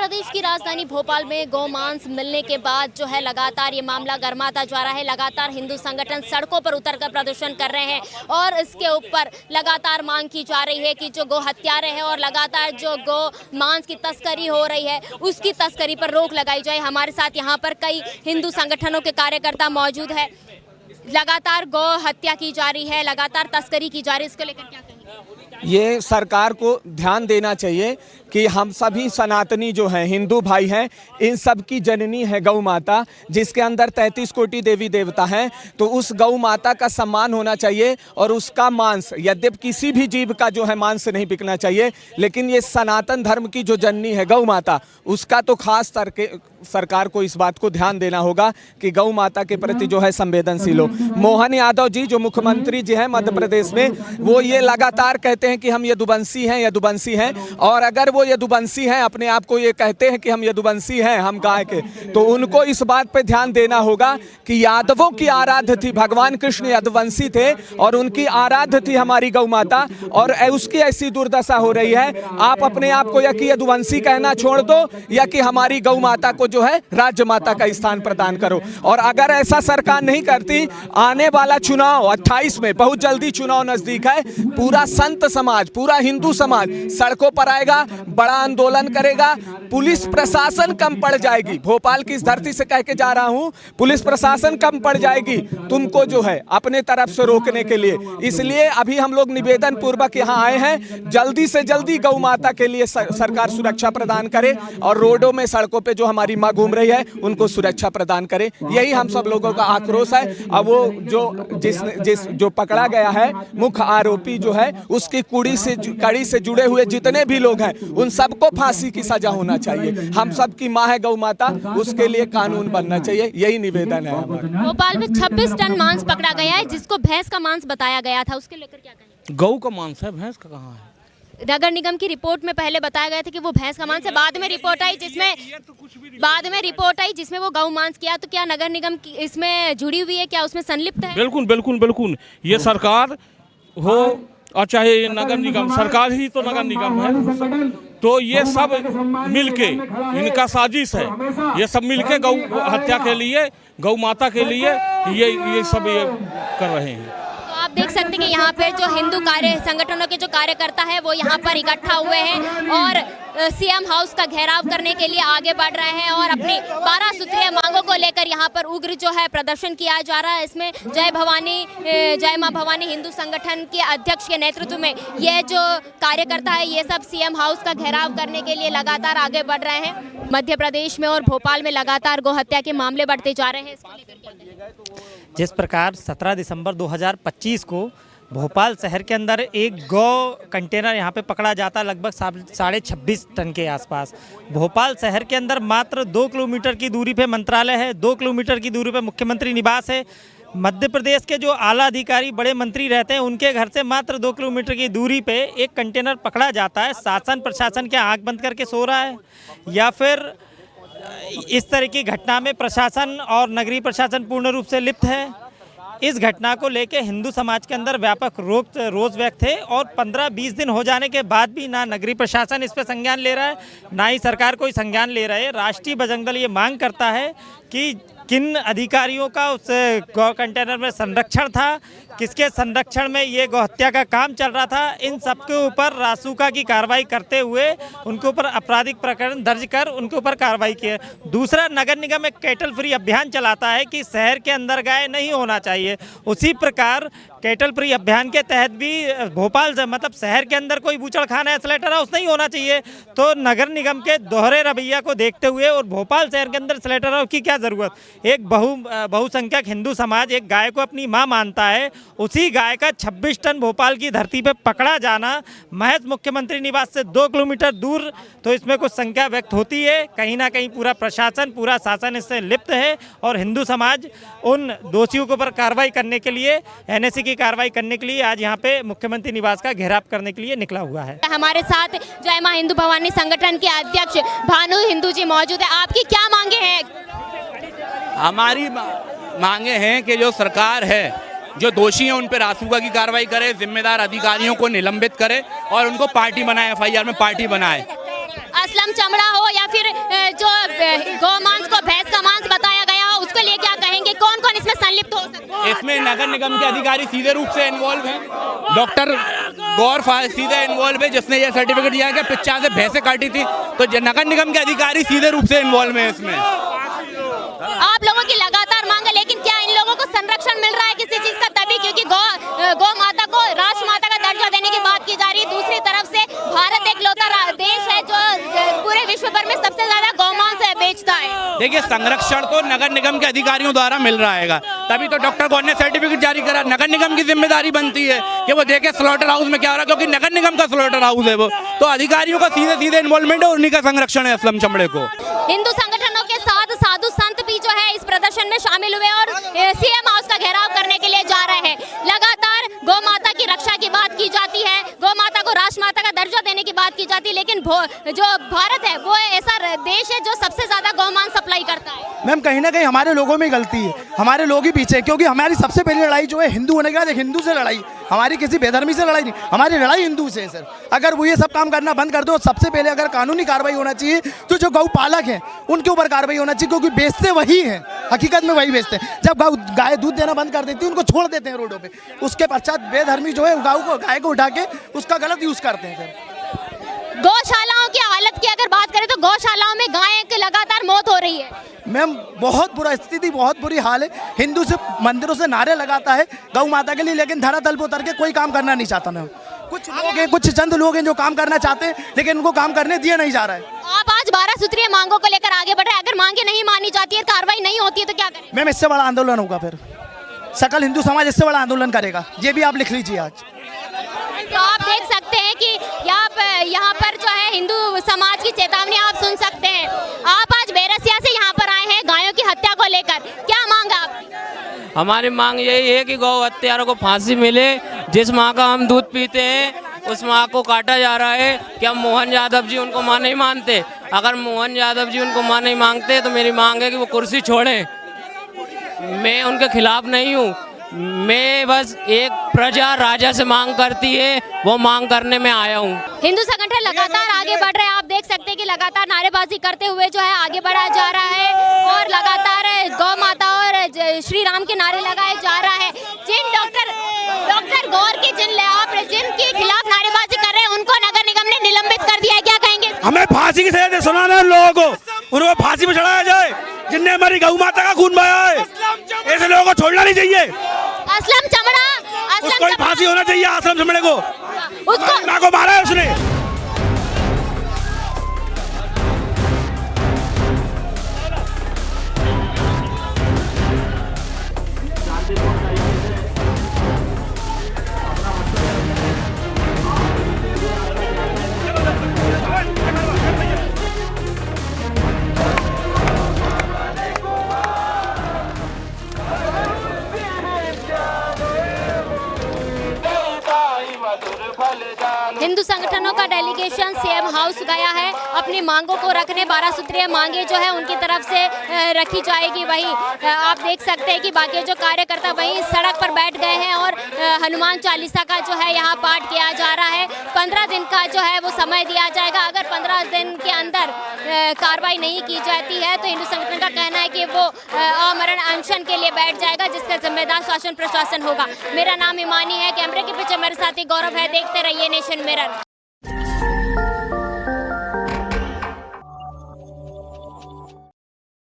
प्रदेश की राजधानी भोपाल में गौमांस मिलने के बाद जो है लगातार ये मामला गर्माता जा रहा है। लगातार हिंदू संगठन सड़कों पर उतरकर प्रदर्शन कर रहे हैं और इसके ऊपर लगातार मांग की जा रही है कि जो गौ हत्यारे हैं और लगातार जो गौ मांस की तस्करी हो रही है उसकी तस्करी पर रोक लगाई जाए। हमारे साथ यहाँ पर कई हिंदू संगठनों के कार्यकर्ता मौजूद है। लगातार गौ हत्या की जा रही है, लगातार तस्करी की जा रही है, इसको लेकर क्या कहेंगे? ये सरकार को ध्यान देना चाहिए कि हम सभी सनातनी जो हैं, हिंदू भाई हैं, इन सब की जननी है गौ माता, जिसके अंदर 33 कोटि देवी देवता हैं। तो उस गौ माता का सम्मान होना चाहिए और उसका मांस, यद्यपि किसी भी जीव का जो है मांस नहीं बिकना चाहिए, लेकिन ये सनातन धर्म की जो जननी है गौ माता, उसका तो खास करके सरकार को इस बात को ध्यान देना होगा कि गौ माता के प्रति जो है संवेदनशील हो। मोहन यादव जी जो मुख्यमंत्री जी हैं मध्य प्रदेश में, वो ये लगातार कहते हैं कि हम यदुवंशी हैं, यदुवंशी हैं, और अगर वो यदुवंशी हैं, अपने आप को ये कहते हैं कि हम यदुवंशी हैं, हम गाय के, तो उनको इस बात पे ध्यान देना होगा कि यादवों की आराध्य थी, भगवान कृष्ण यदुवंशी थे और उनकी आराध्य थी हमारी गौ माता, और उसकी ऐसी दुर्दशा हो रही है। आप अपने आप को या कि यदुवंशी कहना छोड़ दो या कि हमारी गौ माता को जो है राज्य माता का स्थान प्रदान करो। और अगर ऐसा सरकार नहीं करती, आने वाला चुनाव 28 में, बहुत जल्दी चुनाव नजदीक है, पूरा संत समाज, पूरा हिंदू समाज सड़कों पर आएगा, बड़ा आंदोलन करेगा, पुलिस प्रशासन कम पड़ जाएगी। भोपाल की इस धरती से कह के जा रहा हूं, पुलिस प्रशासन कम पड़ जाएगी तुमको जो है अपने तरफ से रोकने के लिए। इसलिए अभी हम लोग निवेदन पूर्वक यहाँ आए हैं, जल्दी से जल्दी गौ माता के लिए सरकार सुरक्षा प्रदान करे और रोडों में, सड़कों पे जो हमारी माँ घूम रही है उनको सुरक्षा प्रदान करे। यही हम सब लोगों का आक्रोश है। अब वो जो पकड़ा गया है मुख्य आरोपी जो है, उसकी कड़ी से जुड़े हुए जितने भी लोग हैं उन सबको फांसी की सजा होना चाहिए। हम सब की माँ है गौ माता, उसके लिए कानून बनना चाहिए, यही निवेदन है हमारा। भोपाल में 26 टन मांस पकड़ा गया है, जिसको भैंस का मांस बताया गया था, उसके लेकर क्या कहेंगे? गौ का मांस है, भैंस का कहाँ है? नगर निगम की रिपोर्ट में पहले बताया गया था कि वो भैंस का मांस है, बाद में रिपोर्ट आई जिसमें वो गौ मांस किया। तो क्या नगर निगम इसमें जुड़ी हुई है, क्या उसमें संलिप्त है? बिल्कुल बिल्कुल बिल्कुल, ये सरकार हो और चाहे नगर निगम, सरकार ही तो नगर निगम है, तो ये सब मिलके इनका साजिश है। ये सब मिलके गौ हत्या के लिए, गौ माता के लिए ये सब ये कर रहे हैं। आप देख सकते हैं कि यहाँ पे जो हिंदू संगठनों के जो कार्यकर्ता है वो यहाँ पर इकट्ठा हुए हैं और सीएम हाउस का घेराव करने के लिए आगे बढ़ रहे हैं और अपनी 12 सूत्रीय मांगों को लेकर यहाँ पर उग्र जो है प्रदर्शन किया जा रहा है। इसमें जय मां भवानी हिंदू संगठन के अध्यक्ष के नेतृत्व में ये जो कार्यकर्ता है ये सब सीएम हाउस का घेराव करने के लिए लगातार आगे बढ़ रहे हैं। मध्य प्रदेश में और भोपाल में लगातार गौ हत्या के मामले बढ़ते जा रहे हैं, इसको लेकर क्या कहेंगे? जिस प्रकार 17 दिसंबर 2025 को भोपाल शहर के अंदर एक गौ कंटेनर यहाँ पे पकड़ा जाता है, लगभग 26.5 टन के आसपास। भोपाल शहर के अंदर मात्र 2 किलोमीटर की दूरी पे मंत्रालय है, 2 किलोमीटर की दूरी पे मुख्यमंत्री निवास है। मध्य प्रदेश के जो आला अधिकारी, बड़े मंत्री रहते हैं, उनके घर से मात्र 2 किलोमीटर की दूरी पे एक कंटेनर पकड़ा जाता है। शासन प्रशासन क्या आँख बंद करके सो रहा है, या फिर इस तरह की घटना में प्रशासन और नगरीय प्रशासन पूर्ण रूप से लिप्त है? इस घटना को लेकर हिंदू समाज के अंदर व्यापक रोष व्यक्त है और 15-20 दिन हो जाने के बाद भी ना नगरीय प्रशासन इस पर संज्ञान ले रहा है, ना ही सरकार कोई संज्ञान ले रहा है। राष्ट्रीय बजरंग दल ये मांग करता है कि किन अधिकारियों का उस गौ कंटेनर में संरक्षण था, किसके संरक्षण में ये गौ हत्या का काम चल रहा था, इन सबके ऊपर रासुका की कार्रवाई करते हुए उनके ऊपर आपराधिक प्रकरण दर्ज कर उनके ऊपर कार्रवाई की। दूसरा, नगर निगम एक कैटल फ्री अभियान चलाता है कि शहर के अंदर गाय नहीं होना चाहिए। उसी प्रकार कैटल फ्री अभियान के तहत भी भोपाल मतलब शहर के अंदर कोई बूचड़खाना या स्लेटर हाउस नहीं होना चाहिए। तो नगर निगम के दोहरे रवैया को देखते हुए और भोपाल शहर के अंदर स्लेटर हाउस की क्या ज़रूरत? एक बहुसंख्यक हिंदू समाज एक गाय को अपनी मां मानता है, उसी गाय का 26 टन भोपाल की धरती पे पकड़ा जाना महज मुख्यमंत्री निवास से 2 किलोमीटर दूर, तो इसमें कुछ संख्या व्यक्त होती है। कहीं ना कहीं पूरा प्रशासन, पूरा शासन इससे लिप्त है और हिंदू समाज उन दोषियों के ऊपर कार्रवाई करने के लिए, एनएससी की कार्रवाई करने के लिए आज यहाँ पे मुख्यमंत्री निवास का घेराव करने के लिए निकला हुआ है। हमारे साथ जय मां हिंदू भवानी संगठन के अध्यक्ष भानु हिंदू जी मौजूद है। आपकी क्या मांगे हैं? हमारी मांगे हैं कि जो सरकार है, जो दोषी हैं उन पर रासुका की कार्रवाई करे, जिम्मेदार अधिकारियों को निलंबित करे और उनको पार्टी बनाए, एफआईआर में पार्टी बनाए। असलम चमड़ा हो या फिर गौमांस को भैंस का मांस बताया गया, उसके लिए क्या कहेंगे? कौन कौन इसमें संलिप्त हो सकता है? इसमें नगर निगम के अधिकारी सीधे रूप से इन्वॉल्व हैं। डॉक्टर गौर सीधे इन्वॉल्व है, जिसने ये सर्टिफिकेट दिया कि 50 भैंसें काटी थी, तो नगर निगम के अधिकारी सीधे रूप से इन्वॉल्व है इसमें। आप लोगों की लगातार मांग है, लेकिन क्या इन लोगों को संरक्षण मिल रहा है किसी चीज का? तभी क्योंकि गौ माता को राष्ट्र माता का दर्जा देने की बात की जा रही है। दूसरी तरफ से भारत एक लौता देश है जो पूरे विश्व भर में सबसे ज्यादा गौमांस बेचता है। देखिए, संरक्षण तो नगर निगम के अधिकारियों द्वारा मिल रहा है, तभी तो डॉक्टर गौर ने सर्टिफिकेट जारी करा। नगर निगम की जिम्मेदारी बनती है कि वो देखे स्लॉटर हाउस में क्या हो रहा है, क्योंकि नगर निगम का स्लॉटर हाउस है वो, तो अधिकारियों का सीधे सीधे इन्वॉल्वमेंट है, उन्हीं का संरक्षण है असलम चमड़े को। हिंदू संगठनों के साथ साधु संत भी जो है इस प्रदर्शन में शामिल हुए और सीएम हाउस का घेराव करने के लिए जा रहे हैं। लगातार गौ माता की रक्षा की बात की जाती है, गौ माता को राष्ट्र माता का दर्जा देने की बात की जाती है, लेकिन जो भारत है वो ऐसा देश है जो सबसे ज्यादा गौमांस सप्लाई करता है। मैम, कहीं ना कहीं हमारे लोगों में गलती है, हमारे लोग ही पीछे, क्योंकि हमारी सबसे पहली लड़ाई जो है हिंदू होने के बाद एक हिंदू से लड़ाई, हमारी किसी बेधर्मी से लड़ाई नहीं, हमारी लड़ाई हिंदू से है सर। अगर वो ये सब काम करना बंद कर दो, सबसे पहले अगर कानूनी कार्रवाई होना चाहिए तो जो गौ पालक हैं उनके ऊपर कार्रवाई होना चाहिए, क्योंकि बेचते वही हैं, हकीकत में वही बेचते हैं। जब गाय दूध देना बंद कर देती है, उनको छोड़ देते हैं रोडों पे, उसके पश्चात बेधर्मी जो है गाय को उठा के उसका गलत यूज करते हैं सर। गौशालाओं की हालत की अगर बात करें तो गौशालाओं में गायों की लगातार मौत हो रही है। मैम, बहुत बुरा स्थिति, बहुत बुरी हाल है। हिंदू से मंदिरों से नारे लगाता है गौ माता के लिए, लेकिन धरातल पर उतर के कोई काम करना नहीं चाहता। मैम, कुछ लोग हैं, कुछ चंद लोग हैं जो काम करना चाहते हैं, लेकिन उनको काम करने दिया नहीं जा रहा है। आप आज 12 सूत्रीय मांगों को लेकर आगे बढ़ रहे हैं, अगर मांगे नहीं मानी जाती है, कार्रवाई नहीं होती है तो क्या करें? मैम, इससे बड़ा आंदोलन होगा, फिर सकल हिंदू समाज इससे बड़ा आंदोलन करेगा, ये भी आप लिख लीजिए आज। तो आप देख सकते हैं कि यहाँ पर जो है हिंदू समाज की चेतावनी आप सुन सकते हैं। आप आज बैरसिया से यहाँ पर आए हैं गायों की हत्या को लेकर, क्या मांग है आपकी? हमारी मांग यही है कि गौ हत्यारों को फांसी मिले। जिस माँ का हम दूध पीते हैं उस माँ को काटा जा रहा है। क्या मोहन यादव जी उनको माँ नहीं मानते? अगर मोहन यादव जी उनको माँ नहीं मांगते तो मेरी मांग है कि वो कुर्सी छोड़ें। मैं उनके खिलाफ नहीं हूँ, मैं बस एक प्रजा राजा से मांग करती है, वो मांग करने में आया हूँ। हिंदू संगठन लगातार आगे बढ़ रहे हैं, आप देख सकते हैं कि लगातार नारेबाजी करते हुए जो है आगे बढ़ाया जा रहा है और लगातार गौ माता और श्री राम के नारे लगाए जा रहा है। जिन डॉक्टर गौर की जिनके खिलाफ नारेबाजी कर रहे हैं उनको नगर निगम ने निलंबित कर दिया है, क्या कहेंगे? हमें फांसी की सजा सुनाना है लोगों को, उनको फांसी पे चढ़ाया जाए जिनने हमारी गौ माता का खून बहाया है। ऐसे लोगों को छोड़ना नहीं चाहिए। असलम चमड़ा, उसको फांसी होना चाहिए, असलम चमड़े को, उसको मारा है उसने। हिंदू संगठनों का डेलीगेशन सीएम हाउस गया है अपनी मांगों को रखने। 12 सूत्रीय मांगे जो है उनकी तरफ से रखी जाएगी। वहीं आप देख सकते हैं कि बाकी जो कार्यकर्ता वहीं सड़क पर बैठ गए हैं और हनुमान चालीसा का जो है यहाँ पाठ किया जा रहा है। 15 दिन का जो है वो समय दिया जाएगा। अगर 15 दिन के अंदर कार्रवाई नहीं की जाती है तो हिंदू संगठन का कहना है कि वो आमरण अनशन के लिए बैठ जाएगा, जिसका जिम्मेदार शासन प्रशासन होगा। मेरा नाम इमानी है, कैमरे के पीछे मेरे साथी गौरव है। देखते रहिए नेशन मिरर।